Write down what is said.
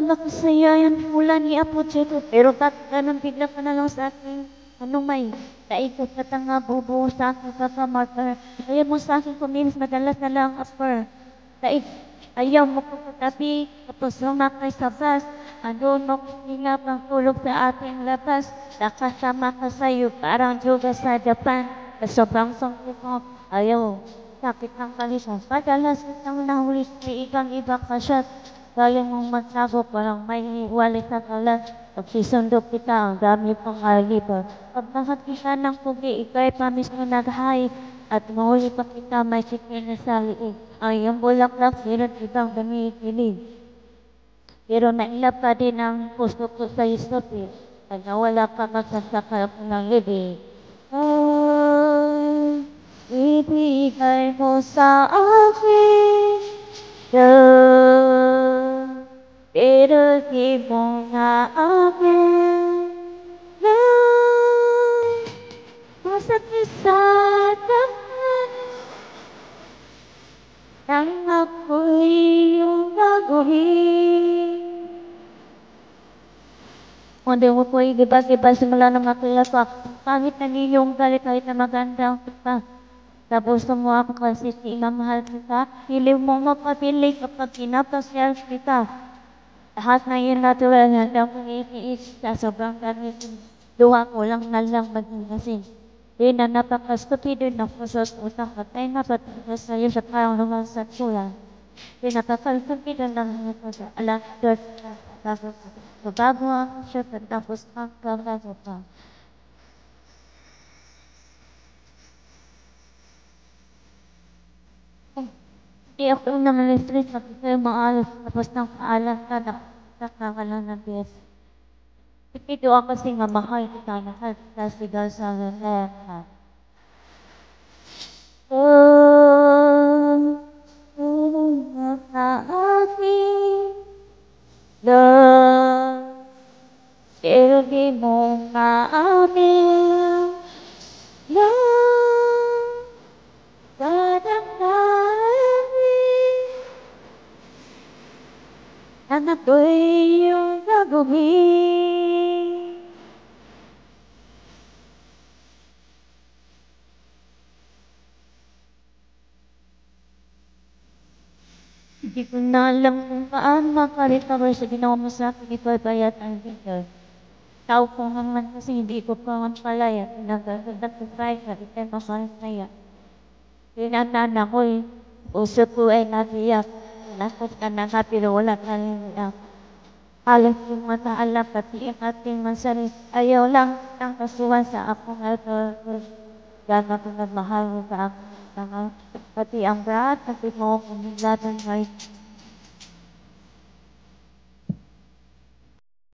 masaya yan mula ni Apo Cheto. Pero ganun bigla ka na lang sa akin. Ano may naikot na tanga bubuo sa akin kakamarker. Ayaw mo sa akin kumilis madalas na lang upper. Ayaw mo ko katabi. Tapos lumakay sa bus. Ano mo nga pang tulog sa ating labas. Nakasama ka sa'yo parang yoga sa Japan. Sa sobrang sangkot mo. Ayaw. Sakit ng kalisang. Padalas itang nahuli sa ibang kasyat. Kaya mong magsago parang may iwalay sa kalat. Pagsisunod kita, ang dami pang aliba. Pag nakakita ng pugi, ikaw'y pamismo nag-high. At mahuli pa kita, may sikil na sa liig. Ang iyong bulaklak, meron ibang gamikilig. Pero nailap pa din ang puso ko sa isopi. Pag nawala ka magsasakal ko ng libig. Ay, ibigay mo sa akin. Pero di mo nga akin na masakit sa daman nang ako'y iyong gagawin. Hindi mo po igiba-giba simula na makilas ko. Kahit na iyong galit, kahit na magandang kita. Tapos mo ako kasi mahal kita. Hiling mo mapapilig kapag pinapasyal kita. Lahat na yun natural na lang iiis sa sobrang gamit. Duha ko lang na lang maging di na napakastupido na po sa utang at ay napatuloy sa'yo sa parang naman sa tulang. Di napakastupido na lang po sa alam doon na bago ang siya tapos ang gagawa pa. Di ako naman stress makikita yung mga alas tapos ng paalam ka nakakalang ng biyas. Ipito ako kasi nga mahal kita sigaw sa lahat. Sa aking love, pero di mo maamin love, ang ako'y iyong gagawin. Hindi ko na alam kung paano makarecover sa ginawa mo sa akin. Ito ay bayat ang video. Tao ko naman kasi hindi ko pa ang palaya. Nagagagat ko tayo sa ito masaya. Pinanana ko eh. Puso ko ay natiyak. Nasas ka na nga pero wala ka rin lang. Halos yung mataalam pati ang ating masarili. Ayaw lang ang kasuhan sa akong alcohol. Gano'n ko nagmahal mo sa aking tangal. Pati ang brad, pati mo kung nilatan ngayon.